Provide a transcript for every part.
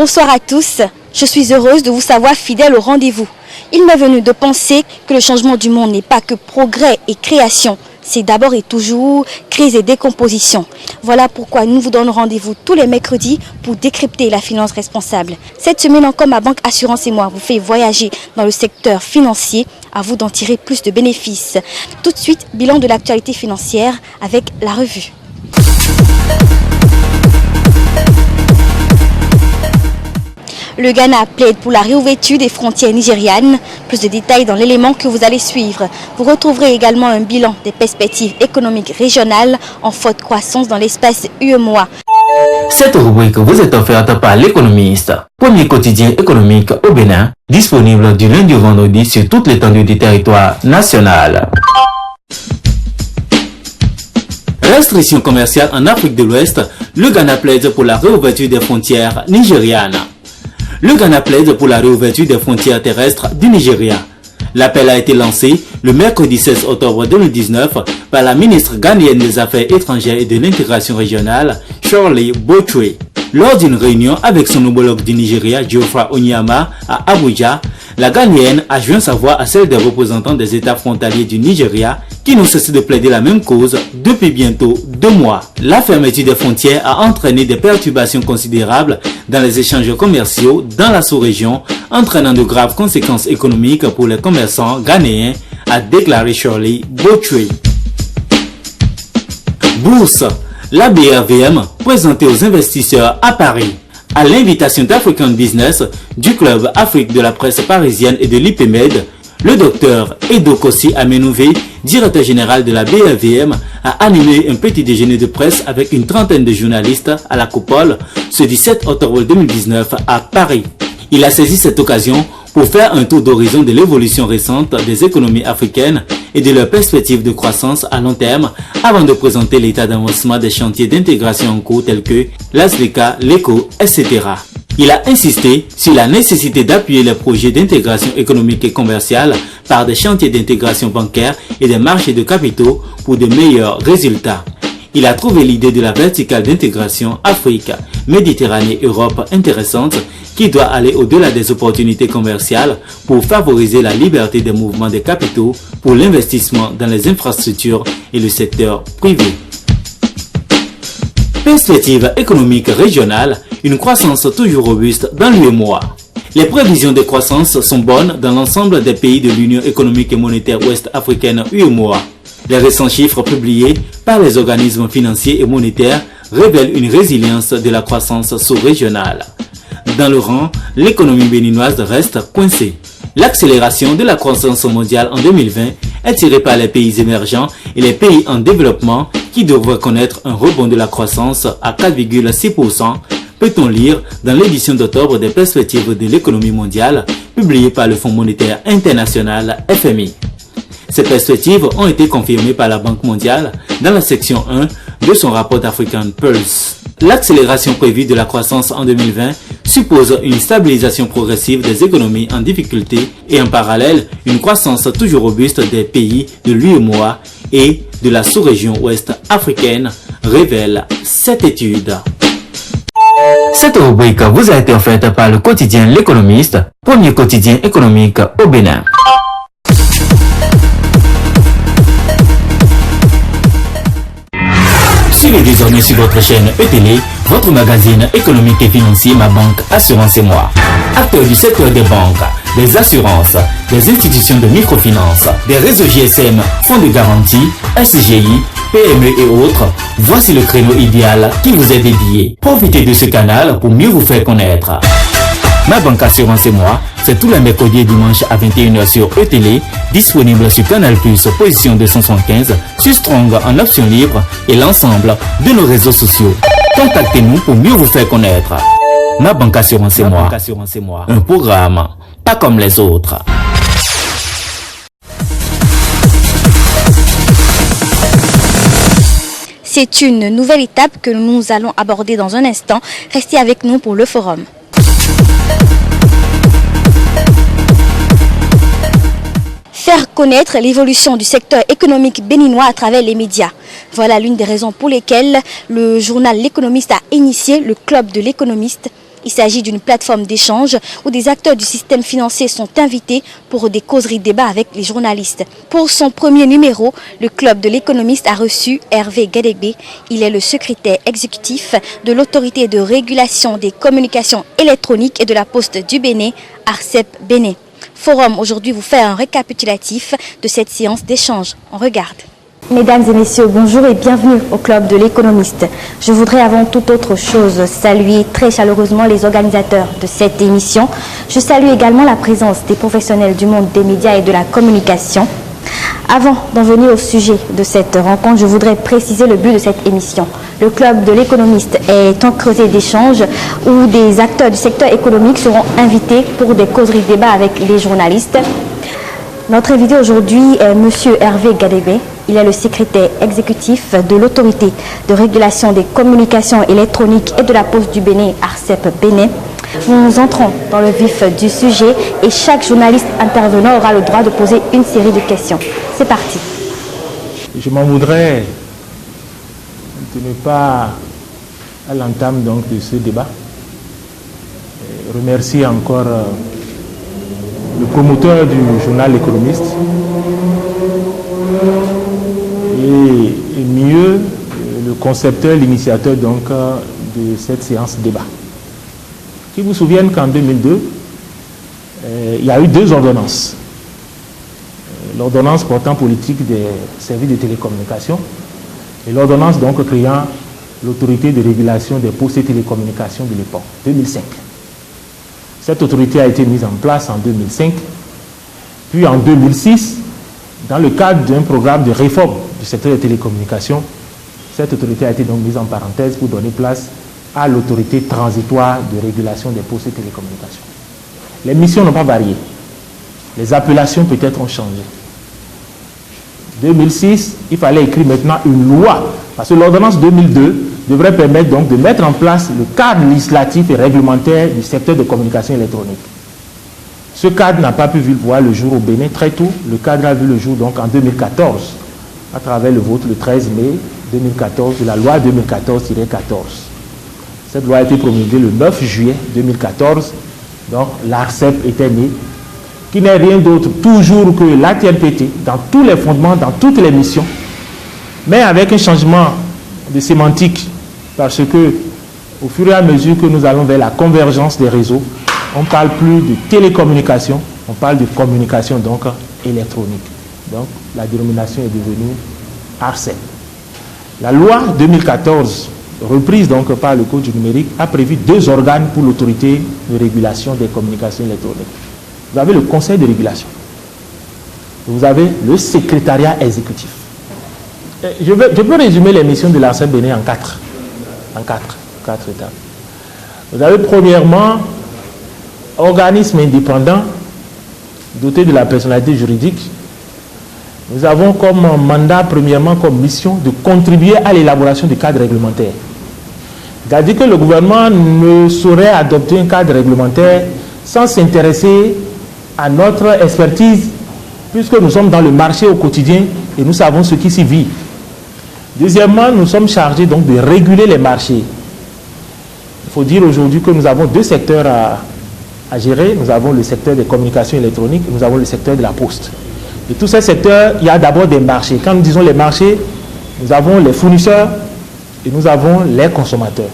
Bonsoir à tous, je suis heureuse de vous savoir fidèle au rendez-vous. Il m'est venu de penser que le changement du monde n'est pas que progrès et création, c'est d'abord et toujours crise et décomposition. Voilà pourquoi nous vous donnons rendez-vous tous les mercredis pour décrypter la finance responsable. Cette semaine encore, ma banque Assurance et moi vous fait voyager dans le secteur financier, à vous d'en tirer plus de bénéfices. Tout de suite, bilan de l'actualité financière avec la revue. Le Ghana plaide pour la réouverture des frontières nigérianes. Plus de détails dans l'élément que vous allez suivre. Vous retrouverez également un bilan des perspectives économiques régionales en forte croissance dans l'espace UEMOA. Cette rubrique vous est offerte par l'Économiste, premier quotidien économique au Bénin, disponible du lundi au vendredi sur toute l'étendue du territoire national. Restrictions commerciales en Afrique de l'Ouest, le Ghana plaide pour la réouverture des frontières nigérianes. Le Ghana plaide pour la réouverture des frontières terrestres du Nigeria. L'appel a été lancé le mercredi 16 octobre 2019 par la ministre ghanéenne des Affaires étrangères et de l'intégration régionale, Shirley Botchwey. Lors d'une réunion avec son homologue du Nigeria, Geoffrey Onyema, à Abuja, la Ghanéenne a joint sa voix à celle des représentants des États frontaliers du Nigeria qui n'ont cessé de plaider la même cause depuis bientôt 2 mois. La fermeture des frontières a entraîné des perturbations considérables dans les échanges commerciaux dans la sous-région, entraînant de graves conséquences économiques pour les commerçants ghanéens, a déclaré Shirley Botchwey. Bourse. La BRVM présentée aux investisseurs à Paris. À l'invitation d'African Business, du Club Afrique de la presse parisienne et de l'IPMED, le docteur Edo Kossi Amenouvé, directeur général de la BRVM, a animé un petit déjeuner de presse avec une trentaine de journalistes à la Coupole ce 17 octobre 2019 à Paris. Il a saisi cette occasion pour faire un tour d'horizon de l'évolution récente des économies africaines et de leurs perspectives de croissance à long terme avant de présenter l'état d'avancement des chantiers d'intégration en cours tels que l'ASLECA, l'ECO, etc. Il a insisté sur la nécessité d'appuyer les projets d'intégration économique et commerciale par des chantiers d'intégration bancaire et des marchés de capitaux pour de meilleurs résultats. Il a trouvé l'idée de la verticale d'intégration Afrique, Méditerranée, Europe intéressante qui doit aller au-delà des opportunités commerciales pour favoriser la liberté des mouvements des capitaux pour l'investissement dans les infrastructures et le secteur privé. Perspective économique régionale, une croissance toujours robuste dans l'UEMOA. Les prévisions de croissance sont bonnes dans l'ensemble des pays de l'Union économique et monétaire ouest-africaine UEMOA. Les récents chiffres publiés par les organismes financiers et monétaires révèlent une résilience de la croissance sous-régionale. Dans le rang, l'économie béninoise reste coincée. L'accélération de la croissance mondiale en 2020 est tirée par les pays émergents et les pays en développement qui devraient connaître un rebond de la croissance à 4,6%, peut-on lire dans l'édition d'octobre des perspectives de l'économie mondiale publiée par le Fonds monétaire international FMI. Ces perspectives ont été confirmées par la Banque mondiale dans la section 1 de son rapport d'African Pulse. L'accélération prévue de la croissance en 2020 suppose une stabilisation progressive des économies en difficulté et en parallèle une croissance toujours robuste des pays de l'UEMOA et de la sous-région ouest africaine, révèle cette étude. Cette rubrique vous a été offerte par le quotidien L'Économiste, premier quotidien économique au Bénin. Suivez désormais sur votre chaîne ETélé, votre magazine économique et financier Ma Banque Assurance et moi. Acteurs du secteur des banques, des assurances, des institutions de microfinance, des réseaux GSM, fonds de garantie, SGI, PME et autres, voici le créneau idéal qui vous est dédié. Profitez de ce canal pour mieux vous faire connaître. Ma Banque Assurance et moi, c'est tous les mercredis et dimanches à 21h sur ETélé, disponible sur Canal+, position 275, sur Strong en option libre et l'ensemble de nos réseaux sociaux. Contactez-nous pour mieux vous faire connaître. Ma Banque Assurance et moi, un programme pas comme les autres. C'est une nouvelle étape que nous allons aborder dans un instant. Restez avec nous pour le forum. Faire connaître l'évolution du secteur économique béninois à travers les médias. Voilà l'une des raisons pour lesquelles le journal L'Économiste a initié le Club de l'Économiste Il s'agit d'une plateforme d'échange où des acteurs du système financier sont invités pour des causeries-débats avec les journalistes. Pour son premier numéro, le Club de l'économiste a reçu Hervé Gadegbe. Il est le secrétaire exécutif de l'autorité de régulation des communications électroniques et de la poste du Bénin, ARCEP Bénin. Forum aujourd'hui vous fait un récapitulatif de cette séance d'échange. On regarde. Mesdames et messieurs, bonjour et bienvenue au Club de l'économiste. Je voudrais avant toute autre chose saluer très chaleureusement les organisateurs de cette émission. Je salue également la présence des professionnels du monde des médias et de la communication. Avant d'en venir au sujet de cette rencontre, je voudrais préciser le but de cette émission. Le Club de l'économiste est un creuset d'échange où des acteurs du secteur économique seront invités pour des causeries-débats avec les journalistes. Notre invité aujourd'hui est M. Hervé Gadegbe. Il est le secrétaire exécutif de l'autorité de régulation des communications électroniques et de la poste du Bénin, ARCEP Bénin. Nous entrons dans le vif du sujet et chaque journaliste intervenant aura le droit de poser une série de questions. C'est parti. Je m'en voudrais de ne pas, à l'entame donc de ce débat, remercier encore le promoteur du journal L'Économiste et mieux le concepteur, l'initiateur donc de cette séance débat. Qui vous souviennent qu'en 2002, il y a eu 2 ordonnances. L'ordonnance portant politique des services de télécommunications et l'ordonnance donc créant l'autorité de régulation des postes et télécommunications de l'époque, 2005. Cette autorité a été mise en place en 2005, puis en 2006, dans le cadre d'un programme de réforme du secteur des télécommunications, cette autorité a été donc mise en parenthèse pour donner place à l'autorité transitoire de régulation des postes et télécommunications. Les missions n'ont pas varié. Les appellations peut-être ont changé. 2006, il fallait écrire maintenant une loi, parce que l'ordonnance 2002 devrait permettre donc de mettre en place le cadre législatif et réglementaire du secteur de communication électronique. Ce cadre n'a pas pu voir le jour au Bénin très tôt. Le cadre a vu le jour donc en 2014, à travers le vote le 13 mai 2014 de la loi 2014-14. Cette loi a été promulguée le 9 juillet 2014, donc l'ARCEP était née, qui n'est rien d'autre toujours que l'ATLPT dans tous les fondements, dans toutes les missions, mais avec un changement de sémantique, parce que au fur et à mesure que nous allons vers la convergence des réseaux, on ne parle plus de télécommunication, on parle de communication donc électronique. Donc la dénomination est devenue ARCEP. La loi 2014, reprise donc par le Code du numérique, a prévu 2 organes pour l'autorité de régulation des communications électroniques. Vous avez le conseil de régulation. Vous avez le secrétariat exécutif. Je peux résumer les missions de l'ARCEP Bénin en 4 étapes. Vous avez premièrement organisme indépendant doté de la personnalité juridique. Nous avons comme mandat, premièrement, comme mission de contribuer à l'élaboration du cadre réglementaire. C'est-à-dire que le gouvernement ne saurait adopter un cadre réglementaire sans s'intéresser à notre expertise, puisque nous sommes dans le marché au quotidien et nous savons ce qui s'y vit. Deuxièmement, nous sommes chargés donc de réguler les marchés. Il faut dire aujourd'hui que nous avons 2 secteurs à gérer. Nous avons le secteur des communications électroniques et nous avons le secteur de la poste. Et tous ces secteurs, il y a d'abord des marchés. Quand nous disons les marchés, nous avons les fournisseurs et nous avons les consommateurs.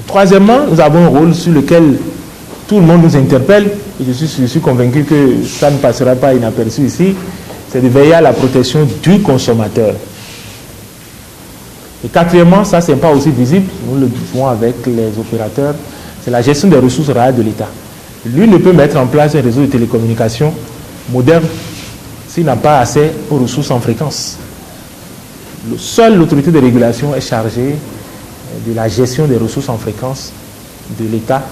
Troisièmement, nous avons un rôle sur lequel tout le monde nous interpelle, et je suis convaincu que ça ne passera pas inaperçu ici, c'est de veiller à la protection du consommateur. Et quatrièmement, ça c'est pas aussi visible, nous le faisons avec les opérateurs, c'est la gestion des ressources réelles de l'État. Lui ne peut mettre en place un réseau de télécommunications moderne s'il n'a pas assez aux ressources en fréquence. Seule l'autorité de régulation est chargée de la gestion des ressources en fréquence de l'État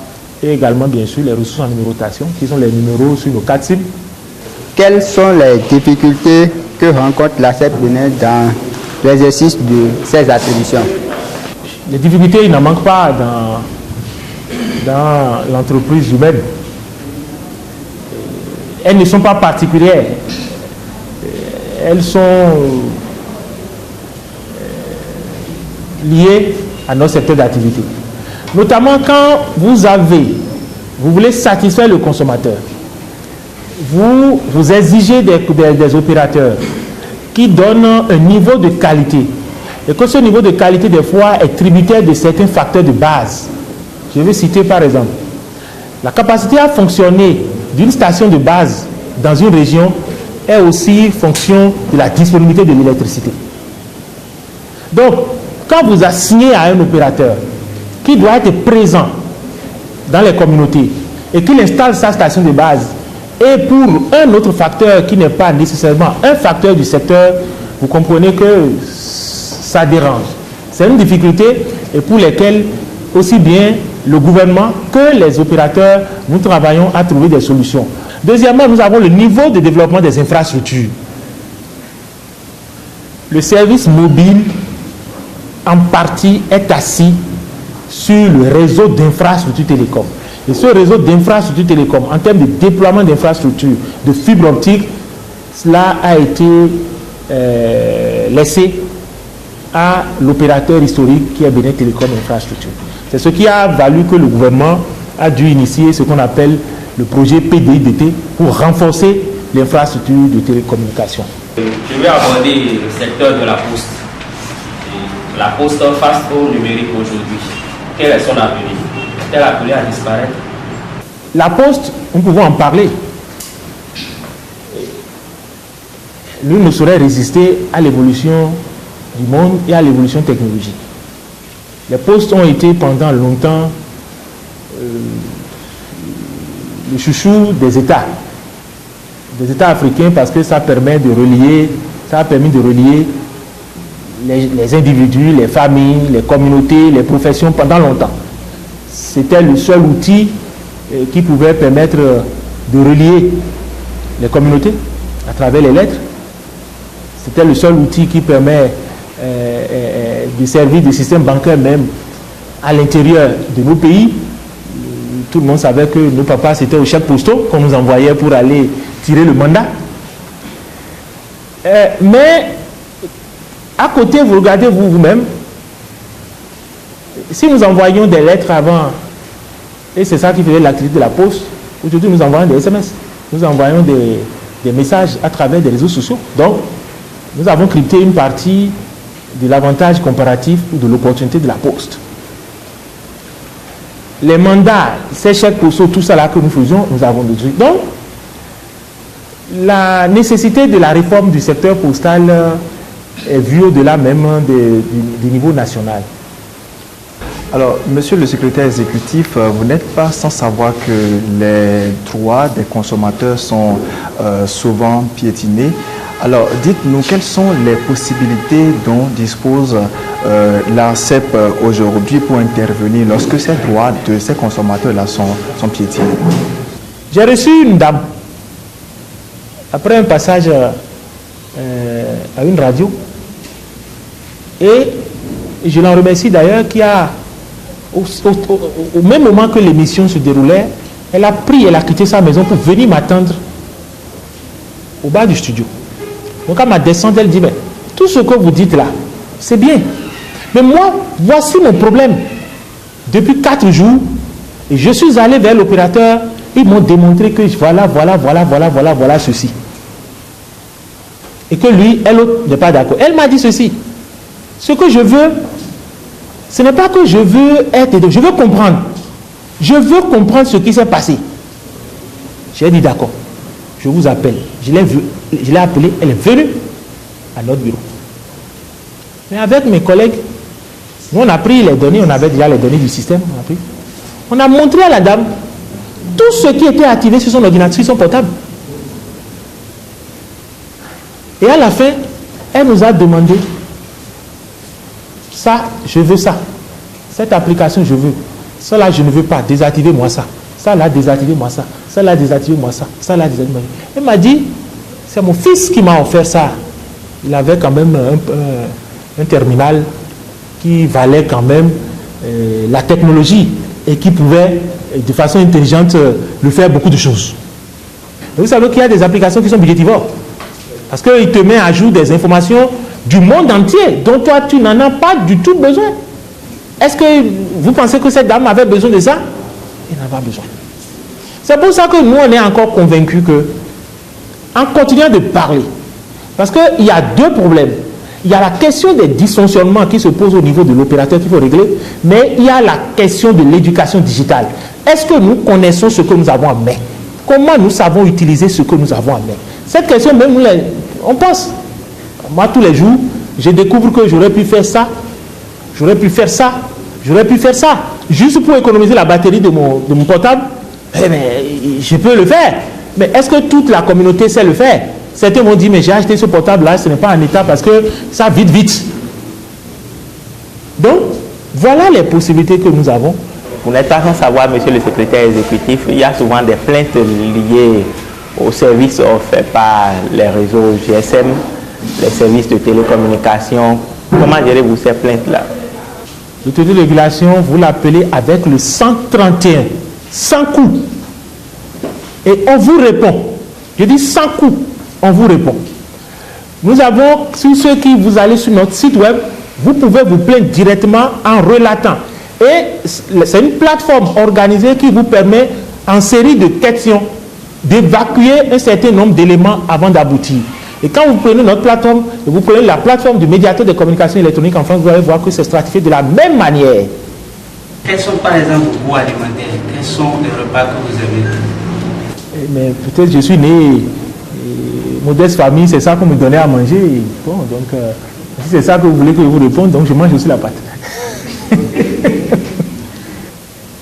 et également bien sûr les ressources en numérotation qui sont les numéros sur nos 4 cibles. Quelles sont les difficultés que rencontre l'ARCEP Bénin dans l'exercice de ses attributions? Les difficultés, il n'en manque pas dans l'entreprise humaine. Elles ne sont pas particulières. Elles sont liées à notre secteur d'activité. Notamment quand vous voulez satisfaire le consommateur, vous exigez des opérateurs qui donnent un niveau de qualité. Et que ce niveau de qualité, des fois, est tributaire de certains facteurs de base. Je vais citer par exemple, la capacité à fonctionner d'une station de base dans une région est aussi fonction de la disponibilité de l'électricité. Donc, quand vous assignez à un opérateur qui doit être présent dans les communautés et qu'il installe sa station de base, et pour un autre facteur qui n'est pas nécessairement un facteur du secteur, vous comprenez que ça dérange. C'est une difficulté et pour laquelle aussi bien le gouvernement que les opérateurs, nous travaillons à trouver des solutions. Deuxièmement, nous avons le niveau de développement des infrastructures. Le service mobile, en partie, est assis sur le réseau d'infrastructures télécom. Et ce réseau d'infrastructures télécom, en termes de déploiement d'infrastructures, de fibre optique, cela a été laissé à l'opérateur historique qui est Bénin Télécom Infrastructure. C'est ce qui a valu que le gouvernement a dû initier ce qu'on appelle le projet PDIDT pour renforcer l'infrastructure de télécommunication. Je vais aborder le secteur de la poste. La poste face au numérique aujourd'hui. Quel est son avenir? Est-elle appelée à disparaître? La poste, nous pouvons en parler. Nous ne saurions résister à l'évolution du monde et à l'évolution technologique. Les postes ont été pendant longtemps le chouchou des États africains parce que ça permet de relier, ça a permis de relier les individus, les familles, les communautés, les professions pendant longtemps. C'était le seul outil qui pouvait permettre de relier les communautés à travers les lettres. C'était le seul outil qui permet de servir des systèmes bancaires même à l'intérieur de nos pays. Tout le monde savait que nos papas, c'était au chèque postaux qu'on nous envoyait pour aller tirer le mandat. Mais à côté, vous regardez vous-même, si nous envoyions des lettres avant, et c'est ça qui faisait l'activité de la poste, aujourd'hui nous envoyons des SMS, nous envoyons des messages à travers des réseaux sociaux. Donc, nous avons crypté une partie de l'avantage comparatif ou de l'opportunité de la poste. Les mandats, ces chèques postaux, tout ça là que nous faisons, nous avons détruit. Donc, la nécessité de la réforme du secteur postal est vue au-delà même du niveau national. Alors, monsieur le secrétaire exécutif, vous n'êtes pas sans savoir que les droits des consommateurs sont souvent piétinés. Alors, dites-nous, quelles sont les possibilités dont dispose l'ARCEP aujourd'hui pour intervenir lorsque ces droits de ces consommateurs-là sont piétinés? J'ai reçu une dame, après un passage à une radio, et je l'en remercie d'ailleurs, qui a, au même moment que l'émission se déroulait, elle a quitté sa maison pour venir m'attendre au bas du studio. Donc à ma descente, elle dit, mais tout ce que vous dites là, c'est bien. Mais moi, voici mon problème. Depuis 4 jours, et je suis allé vers l'opérateur, ils m'ont démontré que voilà ceci. Et que lui, elle n'est pas d'accord. Elle m'a dit ceci. Ce que je veux, ce n'est pas que je veux être aidé, je veux comprendre. Je veux comprendre ce qui s'est passé. J'ai dit d'accord. Je vous appelle. Je l'ai appelée, elle est venue à notre bureau. Mais avec mes collègues, nous on a pris les données, on avait déjà les données du système, on a montré à la dame tout ce qui était activé sur son ordinateur, sur son portable. Et à la fin, elle nous a demandé, ça, je veux ça. Cette application, je veux. Ça là, je ne veux pas, désactivez-moi ça. Ça là, désactivez-moi ça. Ça là, désactivez-moi ça. Ça là, désactivez-moi ça. Elle m'a dit, c'est mon fils qui m'a offert ça. Il avait quand même un terminal qui valait quand même la technologie et qui pouvait, de façon intelligente, lui faire beaucoup de choses. Et vous savez qu'il y a des applications qui sont budgétivores. Parce qu'il te met à jour des informations du monde entier dont toi, tu n'en as pas du tout besoin. Est-ce que vous pensez que cette dame avait besoin de ça? Elle n'en a pas besoin. C'est pour ça que nous, on est encore convaincus que, en continuant de parler, parce qu'il y a deux problèmes. Il y a la question des dysfonctionnements qui se posent au niveau de l'opérateur qu'il faut régler, mais il y a la question de l'éducation digitale. Est-ce que nous connaissons ce que nous avons en main? Comment nous savons utiliser ce que nous avons en main? Cette question, même on pense. Moi, tous les jours, je découvre que j'aurais pu faire ça, j'aurais pu faire ça, j'aurais pu faire ça, juste pour économiser la batterie de mon portable. Mais je peux le faire. Mais est-ce que toute la communauté sait le faire? Certains m'ont dit, mais j'ai acheté ce portable-là, ce n'est pas en état parce que ça vite. Donc, voilà les possibilités que nous avons. Vous n'êtes pas sans savoir, monsieur le secrétaire exécutif, il y a souvent des plaintes liées aux services offerts par les réseaux GSM, les services de télécommunication. Comment gérez-vous ces plaintes-là? L'autorité de régulation, vous l'appelez avec le 131, sans coût. Et on vous répond. Je dis sans coût, on vous répond. Nous avons, sur ceux qui vous allez sur notre site web, vous pouvez vous plaindre directement en relatant. Et c'est une plateforme organisée qui vous permet, en série de questions, d'évacuer un certain nombre d'éléments avant d'aboutir. Et quand vous prenez notre plateforme, et vous prenez la plateforme du médiateur des communications électroniques en France, vous allez voir que c'est stratifié de la même manière. Quels sont par exemple vos goûts alimentaires? Quels sont les repas que vous aimez? Mais peut-être je suis né, modeste famille, c'est ça qu'on me donnait à manger. Bon, donc, si c'est ça que vous voulez que je vous réponde, donc je mange aussi la pâte.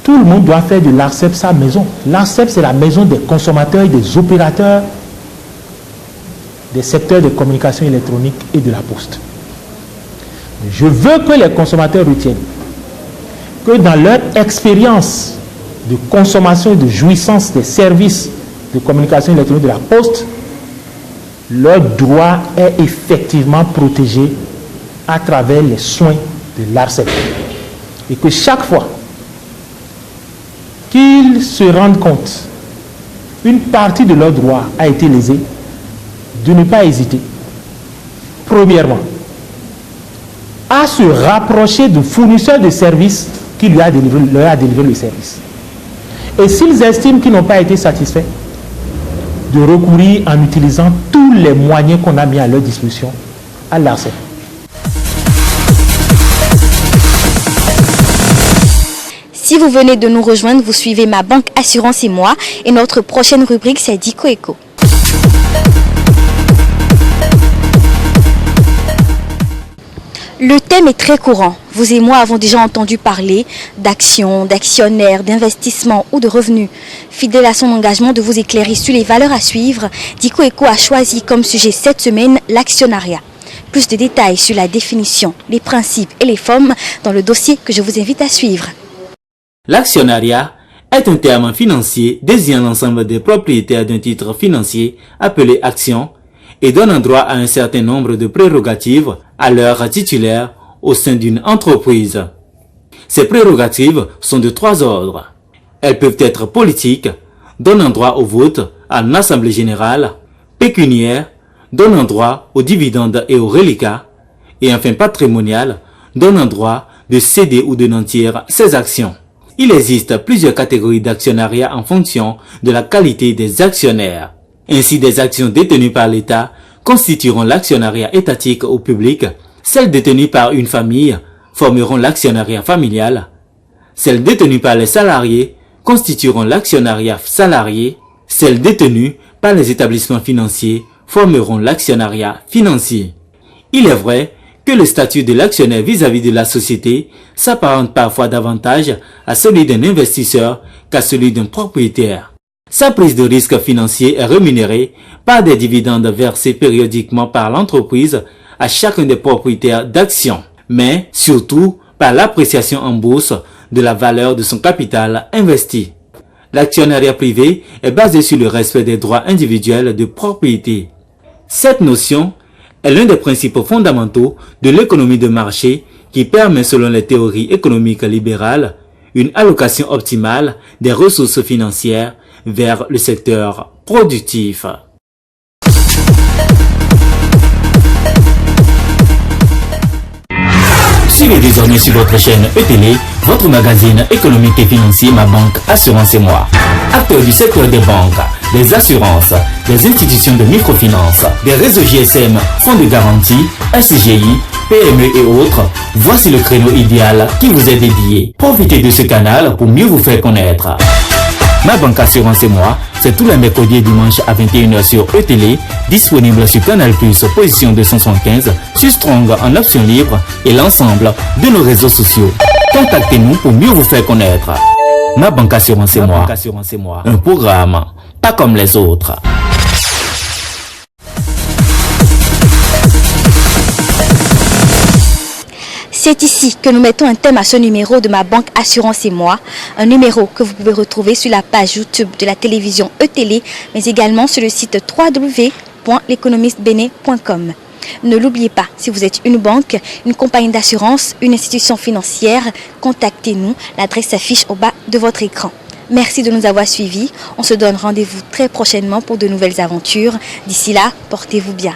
Tout le monde doit faire de l'ARCEP sa maison. L'ARCEP, c'est la maison des consommateurs et des opérateurs des secteurs de communication électronique et de la poste. Je veux que les consommateurs retiennent que dans leur expérience de consommation et de jouissance des services de communication électronique de la poste, leur droit est effectivement protégé à travers les soins de l'ARCEP. Et que chaque fois qu'ils se rendent compte qu'une partie de leur droit a été lésée, de ne pas hésiter, premièrement, à se rapprocher du fournisseur de services qui leur a délivré le service. Et s'ils estiment qu'ils n'ont pas été satisfaits, de recourir en utilisant tous les moyens qu'on a mis à leur disposition à l'ARCEP. Si vous venez de nous rejoindre, vous suivez Ma Banque Assurance et moi. Et notre prochaine rubrique, c'est Dico Eco. Le thème est très courant. Vous et moi avons déjà entendu parler d'actions, d'actionnaires, d'investissements ou de revenus. Fidèle à son engagement de vous éclairer sur les valeurs à suivre, Dico Eco a choisi comme sujet cette semaine l'actionnariat. Plus de détails sur la définition, les principes et les formes dans le dossier que je vous invite à suivre. L'actionnariat est un terme financier désignant l'ensemble des propriétaires d'un titre financier appelé action et donne un droit à un certain nombre de prérogatives à leurs titulaires au sein d'une entreprise. Ces prérogatives sont de trois ordres. Elles peuvent être politiques, donnant droit au vote en assemblée générale, pécuniaires, donnant droit aux dividendes et aux reliquats, et enfin patrimoniales, donnant droit de céder ou de nantir ses actions. Il existe plusieurs catégories d'actionnariat en fonction de la qualité des actionnaires. Ainsi, des actions détenues par l'État constitueront l'actionnariat étatique ou public. Celles détenues par une famille formeront l'actionnariat familial. Celles détenues par les salariés constitueront l'actionnariat salarié. Celles détenues par les établissements financiers formeront l'actionnariat financier. Il est vrai que le statut de l'actionnaire vis-à-vis de la société s'apparente parfois davantage à celui d'un investisseur qu'à celui d'un propriétaire. Sa prise de risque financier est rémunérée par des dividendes versés périodiquement par l'entreprise à chacun des propriétaires d'actions, mais surtout par l'appréciation en bourse de la valeur de son capital investi. L'actionnariat privé est basé sur le respect des droits individuels de propriété. Cette notion est l'un des principes fondamentaux de l'économie de marché qui permet, selon les théories économiques libérales, une allocation optimale des ressources financières vers le secteur productif. Suivez désormais sur votre chaîne E-Télé, votre magazine économique et financier Ma Banque Assurance et Moi. Acteurs du secteur des banques, des assurances, des institutions de microfinance, des réseaux GSM, fonds de garantie, SCGI, PME et autres, voici le créneau idéal qui vous est dédié. Profitez de ce canal pour mieux vous faire connaître. Ma Banque Assurance et Moi, c'est tous les mercredis et dimanches à 21h sur E-Télé, disponible sur Canal+, position 275, sur Strong en option libre et l'ensemble de nos réseaux sociaux. Contactez-nous pour mieux vous faire connaître. Ma Banque Assurance et Moi, un programme pas comme les autres. C'est ici que nous mettons un thème à ce numéro de Ma Banque Assurance et Moi, un numéro que vous pouvez retrouver sur la page YouTube de la télévision E-Télé, mais également sur le site www.l'économistebene.com. Ne l'oubliez pas, si vous êtes une banque, une compagnie d'assurance, une institution financière, contactez-nous, l'adresse s'affiche au bas de votre écran. Merci de nous avoir suivis, on se donne rendez-vous très prochainement pour de nouvelles aventures. D'ici là, portez-vous bien.